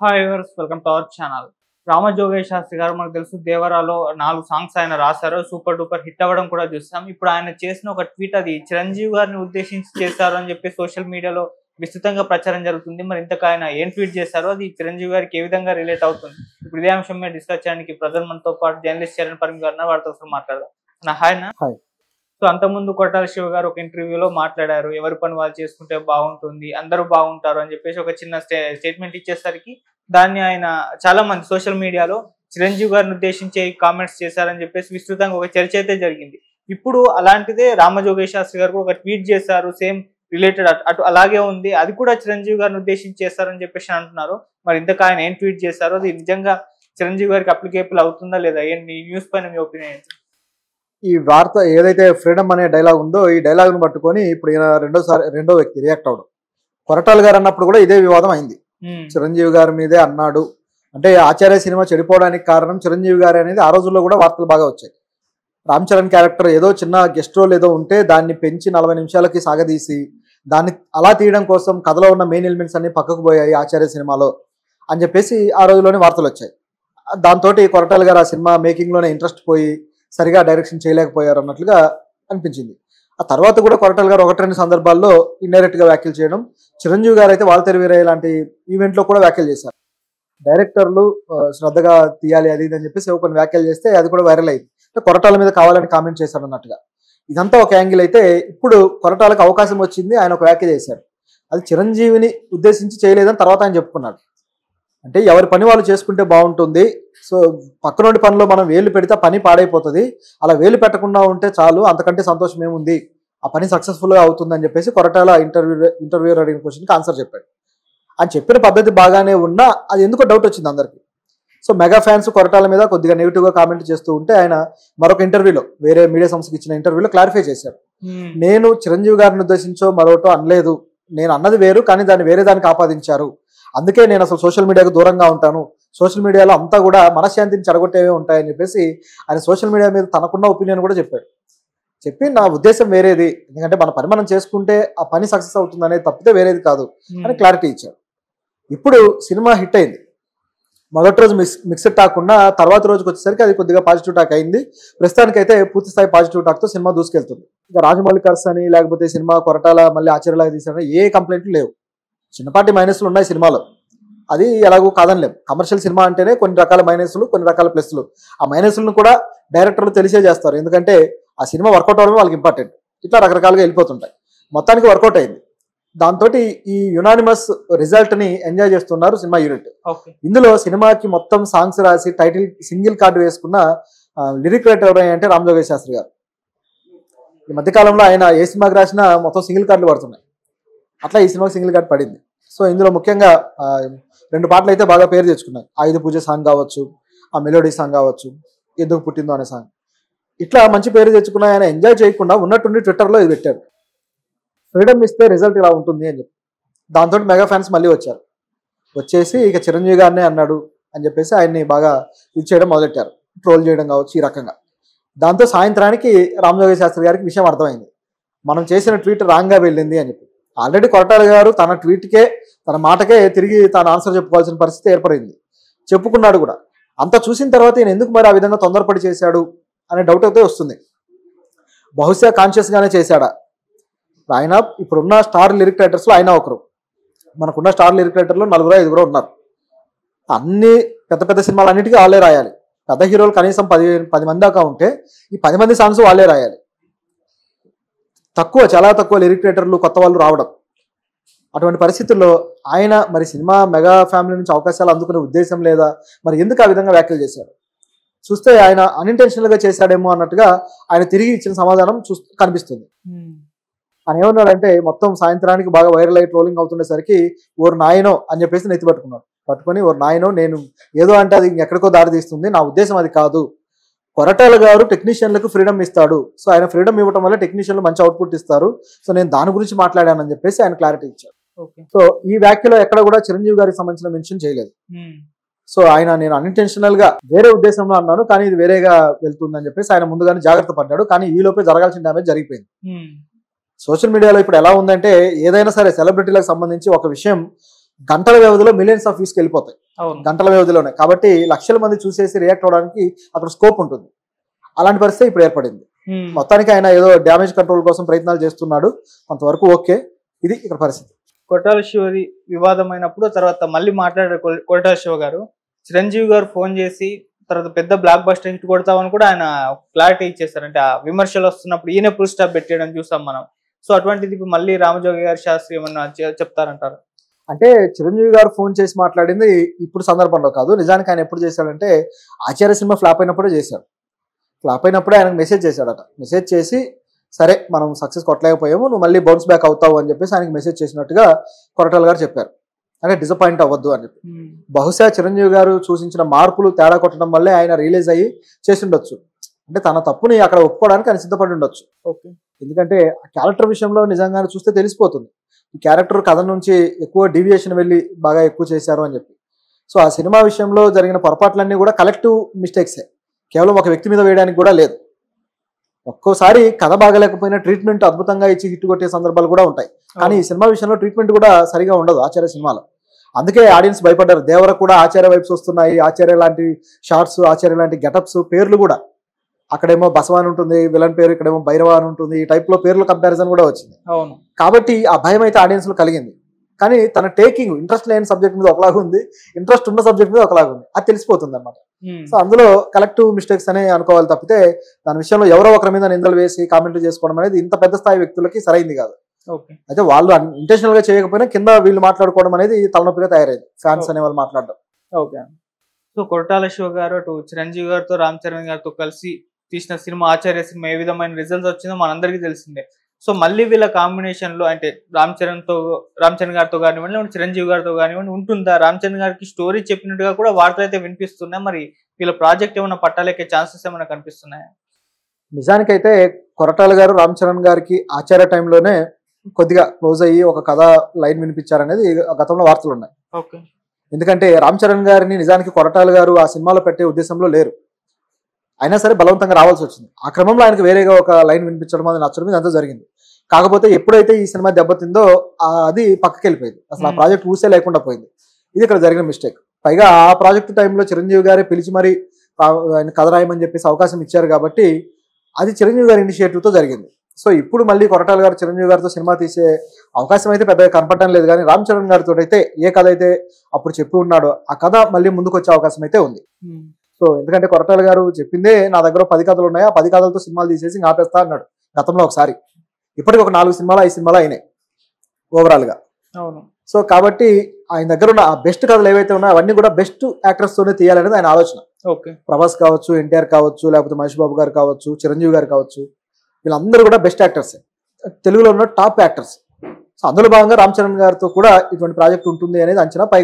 Hi viewers, welcome to our channel. Ramajogesh Shastri గారు మనకు తెలుసు దేవరాలో 4 సాంగ్స్ ఆయన రాశారు. సూపర్ డూపర్ హిట్ అవ్వడం కూడా చూస్తాం. ఇప్పుడు ఆయన చేసిన ఒక ట్వీట్ అది చిరంజీవి గారిని ఉద్దేశించి చేశారు అని చెప్పి సోషల్ మీడియాలో విస్తృతంగా ప్రచారం జరుగుతుంది. మరి ఇంతకు ఆయన ఏం ట్వీట్ చేశారో అది చిరంజీవి గారికి ఏ విధంగా రిలేట్ అవుతుంది, ఇప్పుడు ఇదే అంశం మీద డిస్కస్ చేయడానికి ప్రజలు మనతో పాటు జర్నలిస్ట్ చరణ్ పరమ్ గారు వారితో మాట్లాడదాం. హాయ్ నా. సో అంతకుముందు కొట్టాల శివ గారు ఒక ఇంటర్వ్యూలో మాట్లాడారు, ఎవరి పని వాళ్ళు చేసుకుంటే బాగుంటుంది, అందరూ బాగుంటారు అని చెప్పేసి ఒక చిన్న స్టేట్మెంట్ ఇచ్చేసరికి దాన్ని ఆయన చాలా మంది సోషల్ మీడియాలో చిరంజీవి గారిని ఉద్దేశించి కామెంట్స్ చేశారని చెప్పేసి విస్తృతంగా ఒక చర్చ అయితే జరిగింది. ఇప్పుడు అలాంటిదే రామజోగేష్ శాస్త్రి గారు ఒక ట్వీట్ చేశారు, సేమ్ రిలేటెడ్ అటు అలాగే ఉంది, అది కూడా చిరంజీవి గారిని ఉద్దేశించి చేస్తారని చెప్పేసి అంటున్నారు. మరి ఇంతకు ఆయన ఏం ట్వీట్ చేశారో అది నిజంగా చిరంజీవి గారికి అప్లికేబుల్ అవుతుందా లేదా, ఈ న్యూస్ పైన మీ ఒపీనియన్? ఈ వార్త ఏదైతే ఫ్రీడమ్ అనే డైలాగ్ ఉందో ఈ డైలాగ్ ను పట్టుకొని ఇప్పుడు ఈయన రెండో వ్యక్తి రియాక్ట్ అవడం. కొరటాల గారు అన్నప్పుడు కూడా ఇదే వివాదం అయింది. చిరంజీవి గారి మీదే అన్నాడు అంటే ఆచార్య సినిమా చెడిపోవడానికి కారణం చిరంజీవి గారు అనేది ఆ రోజుల్లో కూడా వార్తలు బాగా వచ్చాయి. రామ్ చరణ్ క్యారెక్టర్ ఏదో చిన్న గెస్ట్ రోల్ ఏదో ఉంటే దాన్ని పెంచి 40 నిమిషాలకి సాగదీసి దాన్ని అలా తీయడం కోసం కథలో ఉన్న మెయిన్ ఎలిమెంట్స్ అన్ని పక్కకు పోయాయి ఆచార్య సినిమాలో అని చెప్పేసి ఆ రోజుల్లోనే వార్తలు వచ్చాయి. దాంతో కొరటాల గారు ఆ సినిమా మేకింగ్ లోనే ఇంట్రెస్ట్ పోయి సరిగా డైరెక్షన్ చేయలేకపోయారు అన్నట్లుగా అనిపించింది. ఆ తర్వాత కూడా కొరటాల గారు 1-2 సందర్భాల్లో ఇండైరెక్ట్ గా వ్యాఖ్యలు చేయడం, చిరంజీవి గారు అయితే వాల్తేరు వీరయ్య లాంటి ఈవెంట్ లో కూడా వ్యాఖ్యలు చేశారు. డైరెక్టర్లు శ్రద్ధగా తీయాలి అది అని చెప్పేసి కొన్ని వ్యాఖ్యలు చేస్తే అది కూడా వైరల్ అయింది. కొరటాల మీద కావాలని కామెంట్ చేశాడు అన్నట్టుగా. ఇదంతా ఒక యాంగిల్ అయితే ఇప్పుడు కొరటాలకు అవకాశం వచ్చింది, ఆయన ఒక వ్యాఖ్య చేశాడు. అది చిరంజీవిని ఉద్దేశించి చేయలేదని తర్వాత ఆయన చెప్పుకున్నాడు. అంటే ఎవరి పని వాళ్ళు చేసుకుంటే బాగుంటుంది, సో పక్కనుండి పనిలో మనం వేలు పెడితే పని పాడైపోతుంది, అలా వేలు పెట్టకుండా ఉంటే చాలు, అంతకంటే సంతోషం ఏముంది, ఆ పని సక్సెస్ఫుల్గా అవుతుందని చెప్పేసి కొరటాల ఇంటర్వ్యూర్ అడిగిన క్వశ్చన్కి ఆన్సర్ చెప్పాడు. ఆయన చెప్పిన పద్ధతి బాగానే ఉన్నా అది ఎందుకో డౌట్ వచ్చింది అందరికి. సో మెగా ఫ్యాన్స్ కొరటాల మీద కొద్దిగా నెగిటివ్గా కామెంట్ చేస్తూ ఉంటే ఆయన మరొక ఇంటర్వ్యూలో వేరే మీడియా సంస్థకి ఇచ్చిన ఇంటర్వ్యూలో క్లారిఫై చేశారు. నేను చిరంజీవి గారిని ఉద్దేశించో మరోటో అనలేదు, నేను అన్నది వేరు కానీ దాన్ని వేరే దానికి ఆపాదించారు, అందుకే నేను అసలు సోషల్ మీడియాకు దూరంగా ఉంటాను, సోషల్ మీడియాలో అంతా కూడా మనశ్శాంతిని చెడగొట్టేవే ఉంటాయని చెప్పేసి ఆయన సోషల్ మీడియా మీద తనకున్న ఒపీనియన్ కూడా చెప్పాడు. చెప్పి నా ఉద్దేశం వేరేది, ఎందుకంటే మన పని మనం చేసుకుంటే ఆ పని సక్సెస్ అవుతుంది అనేది తప్పితే వేరేది కాదు అని క్లారిటీ ఇచ్చాడు. ఇప్పుడు సినిమా హిట్ అయింది. మొదటి రోజు మిక్స్డ్ టాక్ ఉన్న తర్వాత రోజుకి వచ్చేసరికి అది కొద్దిగా పాజిటివ్ టాక్ అయింది. ప్రస్తుతానికైతే పూర్తి స్థాయి పాజిటివ్ టాక్ తో సినిమా దూసుకెళ్తుంది. ఇంకా రాజమౌళి కర్స్ అని లేకపోతే సినిమా కొరటాల మళ్ళీ ఆశ్చర్యలాగా తీసారని ఏ కంప్లైంట్లు లేవు. చిన్నపాటి మైనస్లు ఉన్నాయి సినిమాలో, అది ఎలాగో కాదనిలేం. కమర్షియల్ సినిమా అంటేనే కొన్ని రకాల మైనస్లు కొన్ని రకాల ప్లస్లు. ఆ మైనస్లను కూడా డైరెక్టర్లు తెలిసే చేస్తారు, ఎందుకంటే ఆ సినిమా వర్కౌట్ అవడమే వాళ్ళకి ఇంపార్టెంట్. ఇట్లా రకరకాలుగా వెళ్ళిపోతుంటాయి. మొత్తానికి వర్కౌట్ అయింది. దాంతో ఈ యునానిమస్ రిజల్ట్ ని ఎంజాయ్ చేస్తున్నారు సినిమా యూనిట్. ఇందులో సినిమాకి మొత్తం సాంగ్స్ రాసి టైటిల్ సింగిల్ కార్డు వేసుకున్న లిరిక్ రైటర్ ఎవరైనా అంటే రామజోగేష్ శాస్త్రి గారు. ఈ మధ్యకాలంలో ఆయన ఏ సినిమాకి రాసినా మొత్తం సింగిల్ కార్డులు పడుతున్నాయి. అట్లా ఈ సినిమాకి సింగిల్ కార్డు పడింది. సో ఇందులో ముఖ్యంగా 2 పాటలు అయితే బాగా పేరు తెచ్చుకున్నాయి. ఆయుధ పూజ సాంగ్ కావచ్చు, ఆ మెలోడీ సాంగ్ కావచ్చు, ఎందుకు పుట్టిందో అనే సాంగ్, ఇట్లా మంచి పేరు తెచ్చుకున్నాయి. ఆయన ఎంజాయ్ చేయకుండా ఉన్నట్టుండి ట్విట్టర్లో ఇది పెట్టారు, ఫ్రీడమ్ ఇస్తే రిజల్ట్ ఇలా ఉంటుంది అని చెప్పి. దాంతో మెగా ఫ్యాన్స్ మళ్ళీ వచ్చేసి ఇక చిరంజీవి గారినే అన్నాడు అని చెప్పేసి ఆయన్ని బాగా ఇది చేయడం మొదలెట్టారు, ట్రోల్ చేయడం కావచ్చు ఈ రకంగా. దాంతో సాయంత్రానికి రామజోగేష్ శాస్త్రి గారికి విషయం అర్థమైంది, మనం చేసిన ట్వీట్ రాంగ్గా వెళ్ళింది అని చెప్పి. ఆల్రెడీ కొరటాల గారు తన ట్వీట్కే తన మాటకే తిరిగి తాను ఆన్సర్ చెప్పుకోవాల్సిన పరిస్థితి ఏర్పడింది, చెప్పుకున్నాడు కూడా. అంత చూసిన తర్వాత ఈయన ఎందుకు మరి ఆ విధంగా తొందరపడి చేశాడు అనే డౌట్ అయితే వస్తుంది. బహుశా కాన్షియస్గానే చేశాడా? ఆయన ఇప్పుడున్న స్టార్ లిరిక్ రైటర్స్లో ఆయన ఒకరు. మనకున్న స్టార్ లిరిక్ రైటర్లో 4-5 ఉన్నారు. అన్ని పెద్ద పెద్ద సినిమాలు అన్నిటికీ వాళ్ళే రాయాలి. పెద్ద హీరోలు కనీసం 10 మంది దాకా ఉంటే ఈ 10 మంది సాంగ్స్ వాళ్ళే రాయాలి. చాలా తక్కువ లిరిక్ రైటర్లు కొత్త వాళ్ళు రావడం. అటువంటి పరిస్థితుల్లో ఆయన మరి సినిమా మెగా ఫ్యామిలీ నుంచి అవకాశాలు అందుకునే ఉద్దేశం లేదా, మరి ఎందుకు ఆ విధంగా వ్యాఖ్యలు చేశారు? చూస్తే ఆయన అన్ఇంటెన్షనల్ గా చేశాడేమో అన్నట్టుగా ఆయన తిరిగి ఇచ్చిన సమాధానం కనిపిస్తుంది. ఆయన ఏమన్నాడంటే మొత్తం సాయంత్రానికి బాగా వైరల్ అయ్యి ట్రోలింగ్ అవుతుండేసరికి ఓరు నాయనో అని చెప్పేసి నెత్తి పట్టుకొని ఓరు నాయనో నేను ఏదో అంటే అది ఎక్కడికో దారి తీస్తుంది, నా ఉద్దేశం అది కాదు. కొరటాల గారు టెక్నీషియన్లకు ఫ్రీడమ్ ఇస్తాడు, సో ఆయన ఫ్రీడమ్ ఇవ్వడం వల్ల టెక్నీషియన్లు మంచి అవుట్పుట్ ఇస్తారు, సో నేను దాని గురించి మాట్లాడానని చెప్పేసి ఆయన క్లారిటీ ఇచ్చారు. సో ఈ వ్యాఖ్యలో ఎక్కడ కూడా చిరంజీవి గారికి సంబంధించిన మెన్షన్ చేయలేదు. సో ఆయన నేను అన్ఇంటెన్షనల్ గా వేరే ఉద్దేశంలో అన్నాను కానీ ఇది వేరేగా వెళ్తుందని చెప్పేసి ఆయన ముందుగానే జాగ్రత్త పడ్డాడు. కానీ ఈ లోపే జరగాల్సిన డ్యామేజ్ జరిగిపోయింది. సోషల్ మీడియాలో ఇప్పుడు ఎలా ఉందంటే ఏదైనా సరే సెలబ్రిటీలకు సంబంధించి ఒక విషయం గంటల వ్యవధిలో మిలియన్స్ ఆఫ్ వ్యూస్కి వెళ్ళిపోతాయి. గంటల వ్యవధిలోనే. కాబట్టి లక్షల మంది చూసేసి రియాక్ట్ అవడానికి అక్కడ స్కోప్ ఉంటుంది. అలాంటి పరిస్థితి ఇప్పుడు ఏర్పడింది. మొత్తానికి ఆయన ఏదో డ్యామేజ్ కంట్రోల్ కోసం ప్రయత్నాలు చేస్తున్నాడు, కొంతవరకు ఓకే. ఇది ఇక్కడ పరిస్థితి. కొట్టాల శివది వివాదమైనప్పుడు తర్వాత మళ్ళీ మాట్లాడారు కొట్టాల శివ గారు. చిరంజీవి గారు ఫోన్ చేసి తర్వాత పెద్ద బ్లాక్ బస్టర్ హిట్ కొడతామని కూడా ఆయన క్లారిటీ ఇచ్చేస్తారు. అంటే ఆ విమర్శలు వస్తున్నప్పుడు ఈయన ఫుల్ స్టాప్ పెట్టేయడం చూసాం మనం. సో అటువంటిది ఇప్పుడు మళ్ళీ రామజోగి గారి శాస్త్రి ఏమన్నా చెప్తారంటారు? అంటే చిరంజీవి గారు ఫోన్ చేసి మాట్లాడింది ఇప్పుడు సందర్భంలో కాదు. నిజానికి ఆయన ఎప్పుడు చేశాడంటే ఆచార్య సినిమా ఫ్లాప్ అయినప్పుడే చేశాడు. ఫ్లాప్ అయినప్పుడే ఆయనకు మెసేజ్ చేశాడట. మెసేజ్ చేసి సరే మనం సక్సెస్ కొట్టలేకపోయాము, నువ్వు మళ్ళీ బౌన్స్ బ్యాక్ అవుతావు అని చెప్పేసి ఆయనకి మెసేజ్ చేసినట్టుగా కొరటాల గారు చెప్పారు. అంటే డిసప్పాయింట్ అవ్వద్దు అని చెప్పి. బహుశా చిరంజీవి గారు సూచించిన మార్పులు తేడా కొట్టడం వల్లే ఆయన రియలైజ్ అయ్యి చేసి ఉండొచ్చు. అంటే తన తప్పుని అక్కడ ఒప్పుకోవడానికి ఆయన సిద్ధపడి ఉండొచ్చు. ఎందుకంటే ఆ క్యారెక్టర్ విషయంలో నిజంగానే చూస్తే తెలిసిపోతుంది, ఈ క్యారెక్టర్ కథ నుంచి ఎక్కువ డీవియేషన్ వెళ్ళి బాగా ఎక్కువ చేశారు అని చెప్పి. సో ఆ సినిమా విషయంలో జరిగిన పొరపాట్లన్నీ కూడా కలెక్టివ్ మిస్టేక్సే, కేవలం ఒక వ్యక్తి మీద వేయడానికి కూడా లేదు. ఒక్కోసారి కథ బాగలేకపోయినా ట్రీట్మెంట్ అద్భుతంగా ఇచ్చి హిట్ కొట్టే సందర్భాలు కూడా ఉంటాయి. కానీ ఈ సినిమా విషయంలో ట్రీట్మెంట్ కూడా సరిగా ఉండదు ఆచార్య సినిమాలో. అందుకే ఆడియన్స్ భయపడ్డారు. దేవర కూడా ఆచార్య వైబ్స్ వస్తున్నాయి, ఆచార్య లాంటి షార్ట్స్, ఆచార్య లాంటి గెటప్స్, పేర్లు కూడా అక్కడేమో బసవాన్ ఉంటుంది విలన్ పేరు, ఇక్కడేమో భైరవ అని ఉంటుంది. ఈ టైప్ లో పేర్లు కంపారిజన్ కూడా వచ్చింది. కాబట్టి ఆ భయం అయితే ఆడియన్స్ లో కలిగింది. కానీ తన టేకింగ్ ఇంట్రెస్ట్ లేని సబ్జెక్ట్ మీద ఒకలాగా ఉంది, ఇంట్రెస్ట్ ఉన్న సబ్జెక్ట్ మీద ఒకలాగా ఉంది, అది తెలిసిపోతుంది అన్నమాట. సో అందులో కలెక్టివ్ మిస్టేక్స్ అనే అనుకోవాలి తప్పితే దాని విషయంలో ఎవరో ఒకరి మీద నిందలు వేసి కామెంట్లు చేసుకోవడం అనేది ఇంత పెద్ద స్థాయి వ్యక్తులకి సరైంది కాదు. అయితే వాళ్ళు ఇంటెన్షనల్ గా చేయకపోయినా కింద వీళ్ళు మాట్లాడుకోవడం అనేది తలనొప్పిగా తయారైంది, ఫ్యాన్స్ అనే వాళ్ళు మాట్లాడడం. ఓకే. సో కొరటాల శివ గారు అటు చిరంజీవి గారితో రామ్ చరణ్ గారితో కలిసి తీసిన సినిమా ఆచార్య సినిమా ఏ విధమైన రిజల్ట్స్ వచ్చిందో మనందరికీ తెలిసిందే. సో మళ్ళీ వీళ్ళ కాంబినేషన్ లో అంటే రామ్ చరణ్ గారితో కానివ్వండి, చిరంజీవి గారితో కానివ్వండి ఉంటుందా? రామ్ చరణ్ గారికి స్టోరీ చెప్పినట్టుగా కూడా వార్తలు అయితే వినిపిస్తున్నాయి. మరి వీళ్ళ ప్రాజెక్ట్ ఏమైనా పట్టాలెక్కే ఛాన్సెస్ ఏమైనా కనిపిస్తున్నాయా? నిజానికైతే కొరటాల గారు రామ్ చరణ్ గారికి ఆచార్య టైంలోనే కొద్దిగా క్లోజ్ అయ్యి ఒక కథ లైన్ వినిపించారనేది గతంలో వార్తలు ఉన్నాయి. ఎందుకంటే రామ్ చరణ్ గారిని నిజానికి కొరటాల గారు ఆ సినిమాలో పెట్టే ఉద్దేశంలో లేరు, అయినా సరే బలవంతంగా రావాల్సి వచ్చింది. ఆ క్రమంలో ఆయనకు వేరేగా ఒక లైన్ వినిపించడం అది నచ్చడం అంతా జరిగింది. కాకపోతే ఎప్పుడైతే ఈ సినిమా దెబ్బతిందో అది పక్కకి వెళ్ళిపోయింది, అసలు ఆ ప్రాజెక్ట్ ఊసే లేకుండా పోయింది. ఇది ఇక్కడ జరిగిన మిస్టేక్. పైగా ఆ ప్రాజెక్ట్ టైంలో చిరంజీవి గారే పిలిచి మరి ఆయన కథ రాయమని చెప్పేసి అవకాశం ఇచ్చారు కాబట్టి అది చిరంజీవి గారి ఇనిషియేటివ్తో జరిగింది. సో ఇప్పుడు మళ్ళీ కొరటాల గారు చిరంజీవి గారితో సినిమా తీసే అవకాశం అయితే పెద్దగా కనపడటం లేదు. కానీ రామ్ చరణ్ గారితో అయితే ఏ కథ అయితే అప్పుడు చెప్పి ఉన్నాడో ఆ కథ మళ్ళీ ముందుకు వచ్చే అవకాశం అయితే ఉంది. సో ఎందుకంటే కొరటాల గారు చెప్పిందే నా దగ్గర 10 కథలు ఉన్నాయి, ఆ 10 కథలతో సినిమాలు తీసేసి ఆపేస్తా అన్నాడు గతంలో ఒకసారి. ఇప్పటికి ఒక 4 సినిమాలు 5 సినిమాలు అయినాయి ఓవరాల్ గా. సో కాబట్టి ఆయన దగ్గర ఉన్న ఆ బెస్ట్ కథలు ఏవైతే ఉన్నాయో అవన్నీ కూడా బెస్ట్ యాక్టర్స్ తోనే తీయాలనేది ఆయన ఆలోచన. ప్రభాస్ కావచ్చు, ఎన్టీఆర్ కావచ్చు, లేకపోతే మహేష్ బాబు గారు కావచ్చు, చిరంజీవి గారు కావచ్చు, వీళ్ళందరూ కూడా బెస్ట్ యాక్టర్స్, తెలుగులో ఉన్న టాప్ యాక్టర్స్. సో అందులో భాగంగా రామ్ చరణ్ గారితో కూడా ఇటువంటి ప్రాజెక్ట్ ఉంటుంది అనేది అంచనా. పైగా